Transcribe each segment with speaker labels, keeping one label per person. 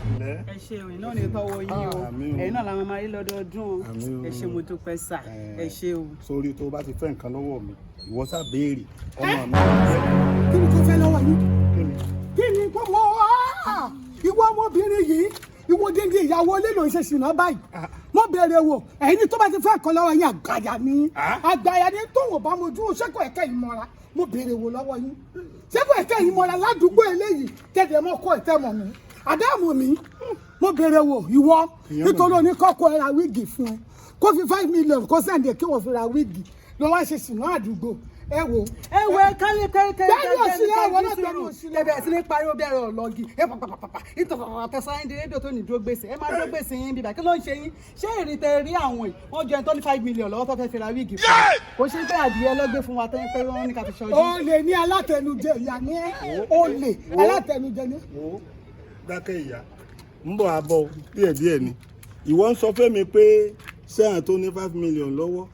Speaker 1: ẹ ṣé o iná ní tọwọ́ yín o ẹ̀yin náà làwọn máa rí lọ́dọọdún ẹ ṣé mo dúpẹ́ sà ẹ ṣé o.
Speaker 2: sórí tó bá ti fẹ́ nǹkan lọ́wọ́ mi ìwọ sá béèrè ọmọ mi.
Speaker 3: kí ni tó fẹ́ lọ́wọ́ yín kí ni gbọ́mọ ìwọ ọmọbìnrin yìí ìwọ dídí ìyàwó ilé ló ń ṣe ṣìnà báyìí mo béèrè wò ẹ̀yin tó bá ti fẹ́ nǹkan lọ́wọ́ yín àgbàyà ni tó wò bá mojú ṣẹ́kọ̀ ẹ̀kẹ́ ìmọ̀ra mo béèrè wò lọ́wọ́ yín ṣẹ́kọ̀ ẹ̀kẹ́ ìmọ̀ra ládùúgbò eléyìí tẹ̀lé mọ́ kọ́ ìtẹ́mọ̀ mi àdáàmú mi mo béèrè wò ìwọ nítorí oníkọ́kọ́ ẹ ra wíìgì fún ẹ kó fi 5 million kó sẹ́ǹdẹ̀ kí wọ́n fi ra wíìgì ló wá ṣe ṣìnà àdúgbò ẹ wo
Speaker 1: kálí kẹ́kẹ́ sí ní pariwo bẹ̀rẹ̀ ọ̀lọ́gì pàpàpàpà ìtọ̀pàpà tẹ̀sán ẹ̀ndì rédíò tó ní dúró gbèsè ẹ máa dúró gbèsè yín bíbá kí ló ń ṣe yín ṣé ìrìntẹ̀ rí àwọn yìí wọ́n jẹ́ tó ní 5 million lọ́wọ́ tó fẹ́ fi ra wíìgì fún un kò ṣe pé adìyẹ lọ́gbẹ́ fún wa tẹ́ pé wọ́n ní ká fi ṣọ́jú.
Speaker 3: o lè ní alátẹnujẹ ìyá ní o lè alátẹnujẹ ní.
Speaker 2: dákẹ́ ìyá ń bọ̀ abọ́ díẹ̀díẹ̀ ni ìwọ ń sọ fẹ́mi pé sẹ́yìn tó ní 5 million lọ́wọ́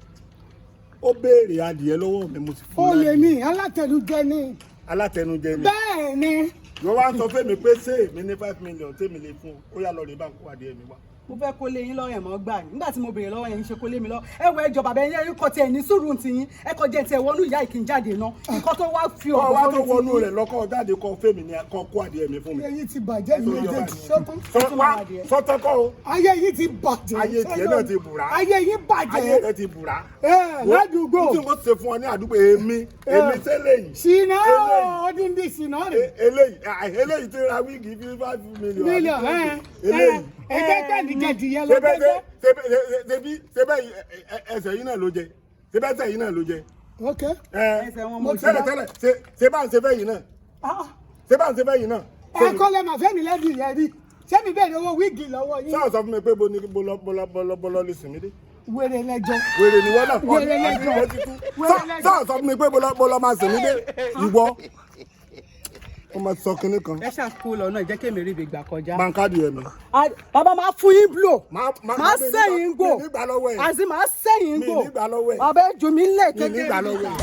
Speaker 2: ó béèrè adìyẹ lọ́wọ́ mi mo sì fún un.
Speaker 3: o lè ní alátẹnujẹ ní.
Speaker 2: alátẹnujẹ ní.
Speaker 3: bẹ́ẹ̀ ni.
Speaker 2: ìwọ wá ń sọ fẹ́mi pé ṣé èmi ní 5 million tèmi lè fún ó yá lọ rí bá ń kó adìyẹ mi wá.
Speaker 1: mo fẹ́ kó lé yín lọ́rùn ẹ̀mọ́ gbà ní nígbà tí mo béèrè lọ́wọ́ yẹn ń ṣe kó lé mi lọ ẹ wọ ẹjọ́ bàbá yẹn kọ́ tiẹ̀ ní sùúrù ti yín ẹ kọ́ jẹ́ tiẹ̀ wọnú ìyá ìkín jáde náà nǹkan tó wá fi ọ̀rọ̀
Speaker 2: wá tó wọnú rẹ̀ lọ́kọ́ jáde kọ́ fẹ́mi ni kọ́ kó adìyẹ mi fún mi.
Speaker 3: ayé yìí ti bàjẹ́ ní méjèèjì
Speaker 2: sọ́tọ́kọ́ o.
Speaker 3: ayé yìí ti bàjẹ́.
Speaker 2: ayé tiẹ̀ náà ti bùrà.
Speaker 3: ayé yìí bàjẹ́.
Speaker 2: ayé rẹ̀ ti bùrà.
Speaker 3: ládùúgbò.
Speaker 2: tí mo ṣe fún ọ ní àdúgbò èmi tẹ́lẹ̀ yìí.
Speaker 3: ṣìnà ọdúndí ṣìnà rẹ̀.
Speaker 2: eléyìí ti ra wíìgì 5 million. eléyìí
Speaker 3: ẹgbẹ́ tẹ̀lé jẹ̀dìyẹ lọ gbẹ́gbẹ́.
Speaker 2: sebe ẹsẹ̀ yìí náà ló jẹ sebe ẹsẹ̀ yìí náà ló jẹ.
Speaker 3: ok.
Speaker 2: tẹ́lẹ̀ sebe à ń sebẹ́ yìí náà sebe à ń sebẹ́ yìí náà.
Speaker 3: ẹ kọ́ lẹ́ màá fẹ́mi lẹ́bi yẹn rí sẹ́mi bẹ́ẹ̀ ni owó wíìgì lọ́wọ́ yín.
Speaker 2: sáà sọ fún mi pé bọ́lọ́ lè sìn mí dé.
Speaker 3: wèrè lẹ́jọ́.
Speaker 2: wèrè ni wọ́n náà.
Speaker 3: wèrè lẹ́jọ́.
Speaker 2: sáà sọ fún mi pé bọ́lọ́ máa sìn mí dé ìwọ. ó máa sọ kinní kan.
Speaker 1: ẹ ṣàkóso lọ́nà ìjẹ́ kémi rí ibi gbà kọjá.
Speaker 2: bankadi ẹ̀ mi.
Speaker 1: bàbá máa fún yín blow.
Speaker 2: máa
Speaker 1: sẹ́yìn gbò. àti máa sẹ́yìn gbò.
Speaker 2: mi nígbà lọ́wọ́ ẹ̀.
Speaker 1: bàbá ẹ jù mí lẹ̀ kékeré.
Speaker 2: mi nígbà lọ́wọ́ ẹ̀.